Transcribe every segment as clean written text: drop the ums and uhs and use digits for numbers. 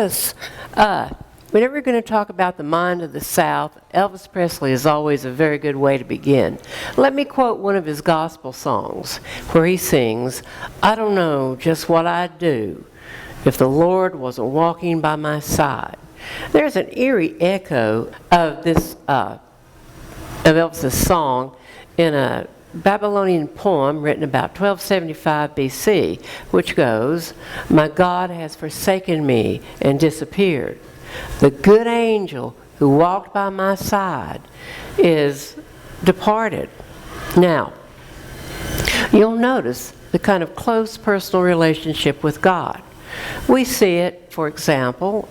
Yes. Whenever we're going to talk about the mind of the South, Elvis Presley is always a very good way to begin. Let me quote one of his gospel songs where he sings, "I don't know just what I'd do if the Lord wasn't walking by my side." There's an eerie echo of this of Elvis's song in a Babylonian poem written about 1275 BC, which goes, "My God has forsaken me and disappeared. The good angel who walked by my side is departed." Now, you'll notice the kind of close personal relationship with God. We see it, for example,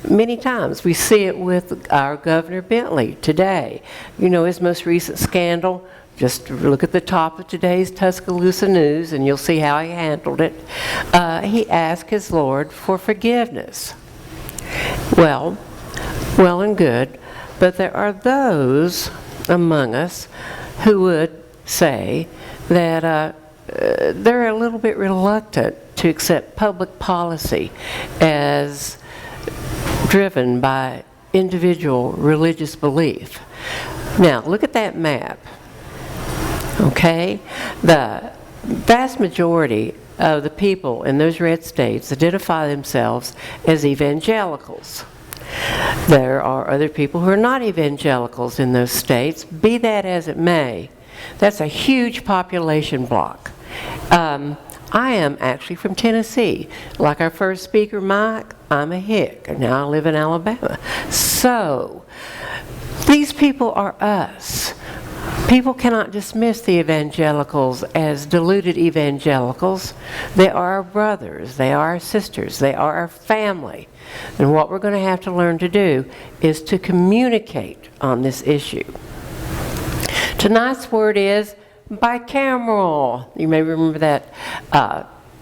many times. We see it with our Governor Bentley today. You know, his most recent scandal, just look at the top of today's Tuscaloosa News and you'll see how he handled it. He asked his Lord for forgiveness. Well and good, but there are those among us who would say that they're a little bit reluctant to accept public policy as driven by individual religious belief. Now, look at that map. Okay? The vast majority of the people in those red states identify themselves as evangelicals. There are other people who are not evangelicals in those states. Be that as it may, that's a huge population block. I am actually from Tennessee. Like our first speaker, Mike, I'm a hick, and now I live in Alabama. So, these people are us. People cannot dismiss the evangelicals as deluded evangelicals. They are our brothers, they are our sisters, they are our family. And what we're going to have to learn to do is to communicate on this issue. Tonight's word is bicameral. You may remember that.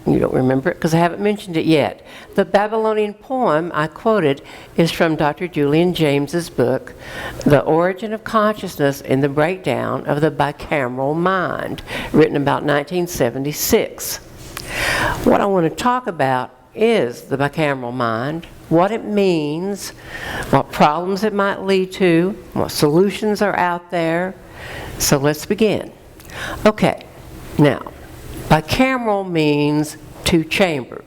You don't remember it because I haven't mentioned it yet. The Babylonian poem I quoted is from Dr. Julian Jaynes' book, The Origin of Consciousness and the Breakdown of the Bicameral Mind, written about 1976. What I want to talk about is the bicameral mind, what it means, what problems it might lead to, what solutions are out there. So let's begin. Okay, now, bicameral means two-chambered.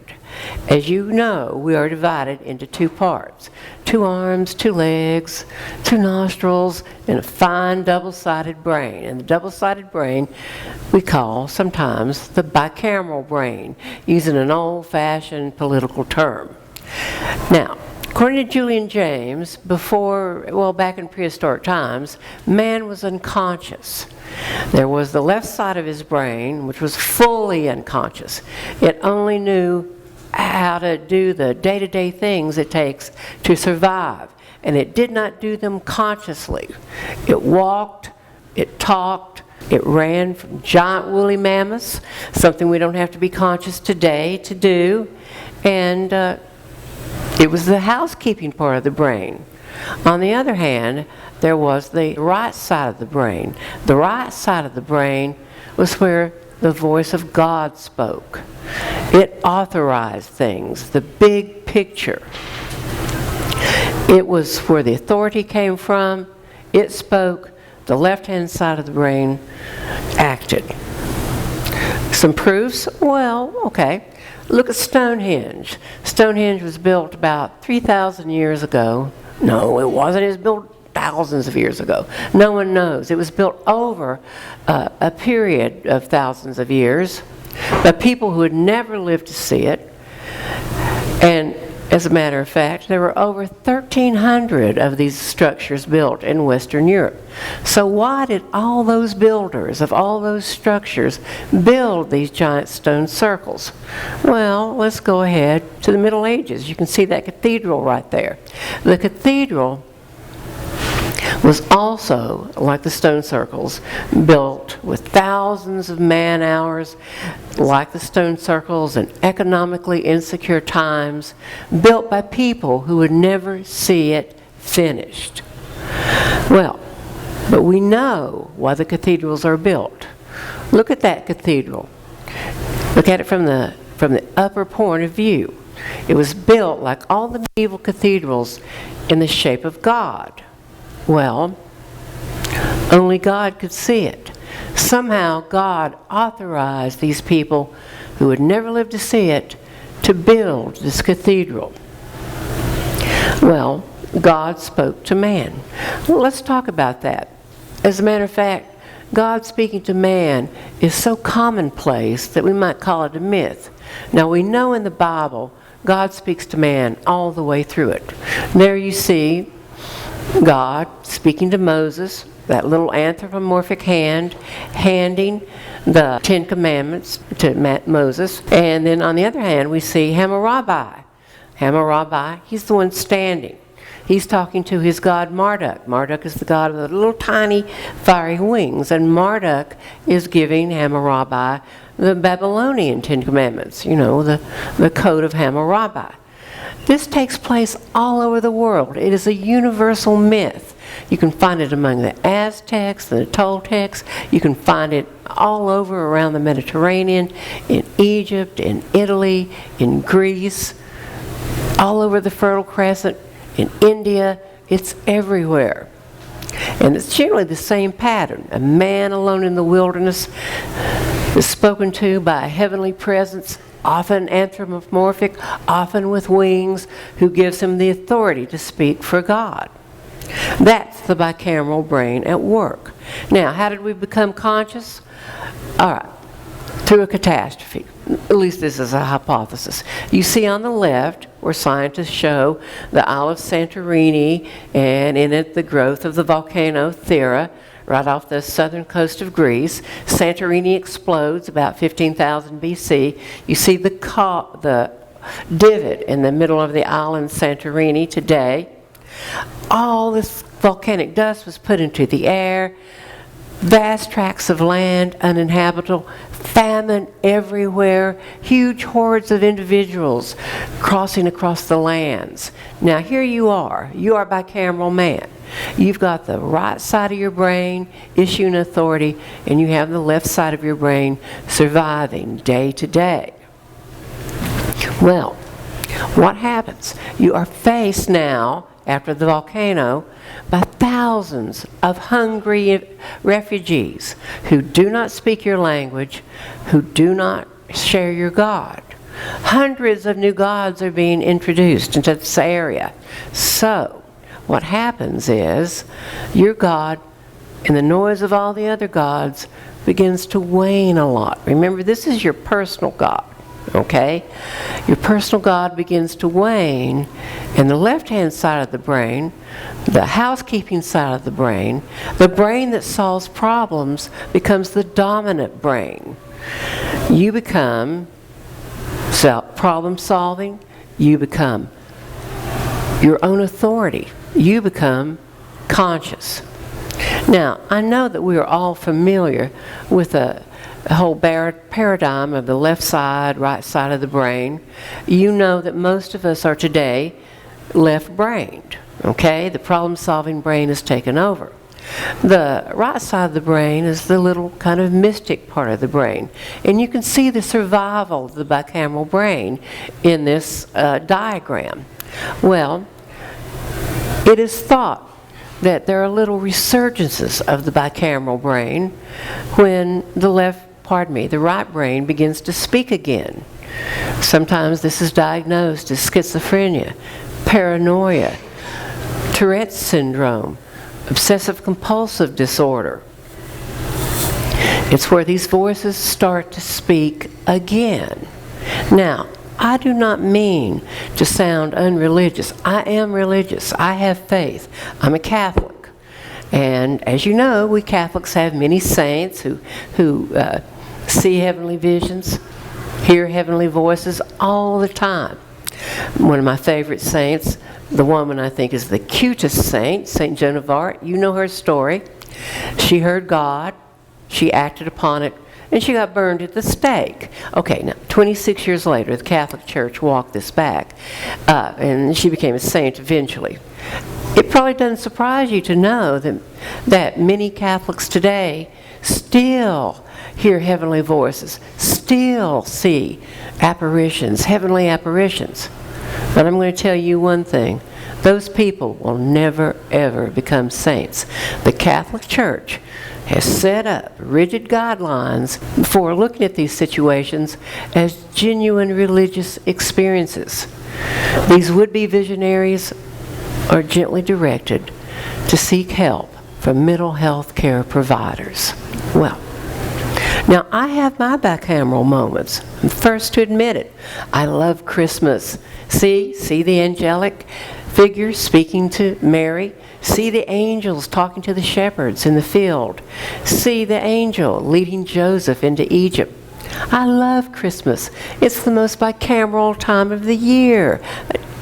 As you know, we are divided into two parts: two arms, two legs, two nostrils, and a fine double-sided brain. And the double-sided brain we call sometimes the bicameral brain, using an old-fashioned political term. Now, according to Julian Jaynes, back in prehistoric times, man was unconscious. There was the left side of his brain, which was fully unconscious. It only knew how to do the day-to-day things it takes to survive, and it did not do them consciously. It walked, it talked, it ran from giant woolly mammoths, something we don't have to be conscious today to do, and it was the housekeeping part of the brain. On the other hand, there was the right side of the brain. The right side of the brain was where the voice of God spoke. It authorized things, the big picture. It was where the authority came from. It spoke. The left-hand side of the brain acted. Some proofs? Well, okay. Look at Stonehenge. Stonehenge was built about 3,000 years ago. No, it wasn't. It was built thousands of years ago. No one knows. It was built over a period of thousands of years by people who had never lived to see it. And as a matter of fact, there were over 1,300 of these structures built in Western Europe. So why did all those builders of all those structures build these giant stone circles? Well, let's go ahead to the Middle Ages. You can see that cathedral right there. The cathedral was also, like the stone circles, built with thousands of man-hours, like the stone circles in economically insecure times, built by people who would never see it finished. Well, but we know why the cathedrals are built. Look at that cathedral. Look at it from the upper point of view. It was built like all the medieval cathedrals in the shape of God. Well, only God could see it. Somehow God authorized these people who would never live to see it to build this cathedral. Well, God spoke to man. Well, let's talk about that. As a matter of fact, God speaking to man is so commonplace that we might call it a myth. Now, we know in the Bible, God speaks to man all the way through it. There you see God speaking to Moses, that little anthropomorphic hand, handing the Ten Commandments to Moses. And then on the other hand, we see Hammurabi. Hammurabi, he's the one standing. He's talking to his god Marduk. Marduk is the god of the little tiny fiery wings. And Marduk is giving Hammurabi the Babylonian Ten Commandments, the code of Hammurabi. This takes place all over the world. It is a universal myth. You can find it among the Aztecs, the Toltecs. You can find it all over around the Mediterranean, in Egypt, in Italy, in Greece, all over the Fertile Crescent, in India. It's everywhere. And it's generally the same pattern. A man alone in the wilderness is spoken to by a heavenly presence, often anthropomorphic, often with wings, who gives him the authority to speak for God. That's the bicameral brain at work. Now, how did we become conscious? All right, through a catastrophe. At least this is a hypothesis. You see on the left where scientists show the Isle of Santorini, and in it the growth of the volcano Thera, right off the southern coast of Greece. Santorini explodes about 15,000 BC. You see the divot in the middle of the island Santorini today. All this volcanic dust was put into the air. Vast tracts of land uninhabitable, famine everywhere, huge hordes of individuals crossing across the lands. Now here you are bicameral man. You've got the right side of your brain issuing authority, and you have the left side of your brain surviving day to day. Well, what happens? You are faced now, after the volcano, by thousands of hungry refugees who do not speak your language, who do not share your God. Hundreds of new gods are being introduced into this area. So, what happens is your God, in the noise of all the other gods, begins to wane a lot. Remember, this is your personal God. Okay? Your personal God begins to wane, and the left-hand side of the brain, the housekeeping side of the brain that solves problems, becomes the dominant brain. You become problem solving, you become your own authority, you become conscious. Now, I know that we are all familiar with the whole paradigm of the left side, right side of the brain. You know that most of us are today left-brained, okay? The problem-solving brain is taken over. The right side of the brain is the little kind of mystic part of the brain. And you can see the survival of the bicameral brain in this diagram. Well, it is thought that there are little resurgences of the bicameral brain when the right brain begins to speak again. Sometimes this is diagnosed as schizophrenia, paranoia, Tourette's syndrome, obsessive-compulsive disorder. It's where these voices start to speak again. Now, I do not mean to sound unreligious. I am religious. I have faith. I'm a Catholic. And as you know, we Catholics have many saints who see heavenly visions, hear heavenly voices all the time. One of my favorite saints, the woman I think is the cutest saint, St. Joan of Arc. You know her story. She heard God, she acted upon it, and she got burned at the stake. Okay, now 26 years later, the Catholic Church walked this back, and she became a saint eventually. It probably doesn't surprise you to know that many Catholics today still hear heavenly voices, still see apparitions, heavenly apparitions. But I'm going to tell you one thing. Those people will never, ever become saints. The Catholic Church has set up rigid guidelines for looking at these situations as genuine religious experiences. These would-be visionaries are gently directed to seek help from mental health care providers. Well, now I have my bicameral moments. I'm the first to admit it. I love Christmas. See the angelic figures speaking to Mary. See the angels talking to the shepherds in the field. See the angel leading Joseph into Egypt. I love Christmas. It's the most bicameral time of the year.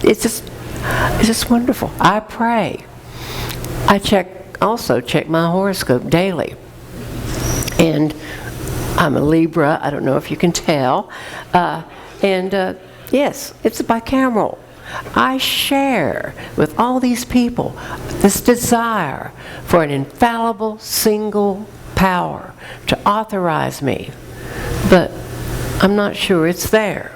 It's just wonderful. I pray. I also check my horoscope daily. And I'm a Libra. I don't know if you can tell. Yes, it's a bicameral. I share with all these people this desire for an infallible single power to authorize me. But I'm not sure it's there.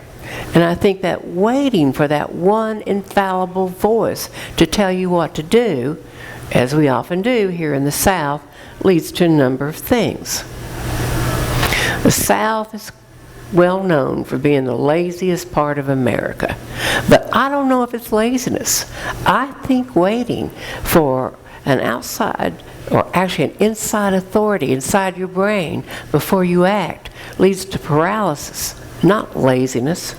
And I think that waiting for that one infallible voice to tell you what to do, as we often do here in the South, leads to a number of things. The South is well known for being the laziest part of America. But I don't know if it's laziness. I think waiting for an outside, or actually an inside authority inside your brain before you act leads to paralysis, not laziness.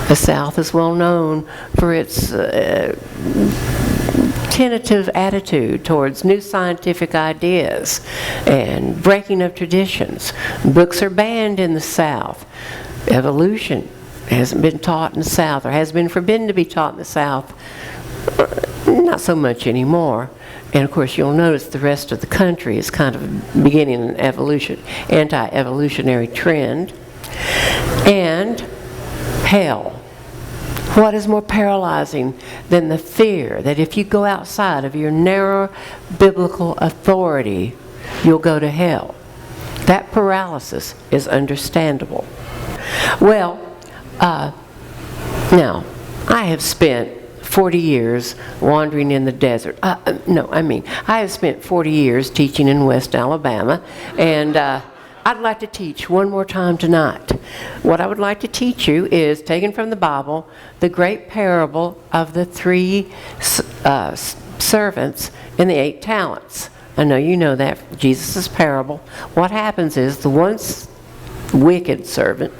The South is well known for its tentative attitude towards new scientific ideas and breaking of traditions. Books are banned in the South. Evolution hasn't been taught in the South, or has been forbidden to be taught in the South. Not so much anymore. And of course you'll notice the rest of the country is kind of beginning an anti-evolutionary trend. And hell. What is more paralyzing than the fear that if you go outside of your narrow biblical authority, you'll go to hell? That paralysis is understandable. Well, now, I have spent 40 years wandering in the desert. I have spent 40 years teaching in West Alabama, and I'd like to teach one more time tonight. What I would like to teach you is, taken from the Bible, the great parable of the 3 servants and the 8 talents. I know you know that, Jesus' parable. What happens is the one wicked servant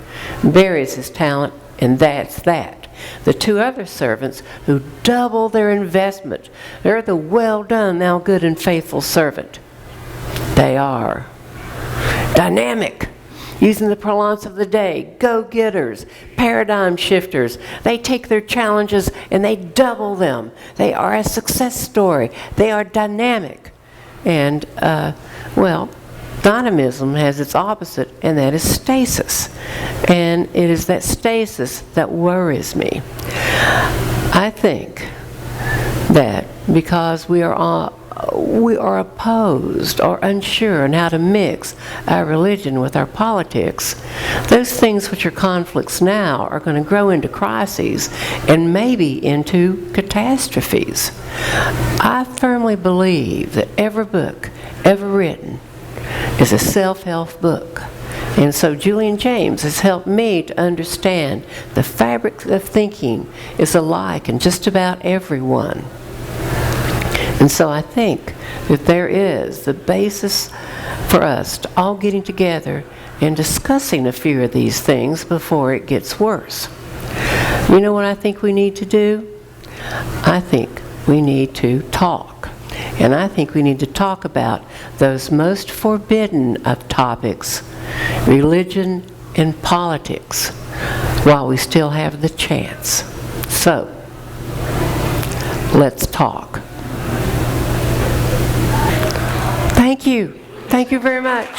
buries his talent, and that's that. The 2 other servants who double their investment, they're the well done, thou good and faithful servant. They are dynamic, using the parlance of the day, go-getters, paradigm shifters. They take their challenges and they double them. They are a success story. They are dynamic. And, dynamism has its opposite, and that is stasis. And it is that stasis that worries me. I think that because we are opposed or unsure on how to mix our religion with our politics, those things which are conflicts now are going to grow into crises and maybe into catastrophes. I firmly believe that every book ever written is a self-help book. And so Julian Jaynes has helped me to understand the fabric of thinking is alike in just about everyone. And so I think that there is the basis for us to all getting together and discussing a few of these things before it gets worse. You know what I think we need to do? I think we need to talk. And I think we need to talk about those most forbidden of topics, religion and politics, while we still have the chance. So, let's talk. Thank you. Thank you very much.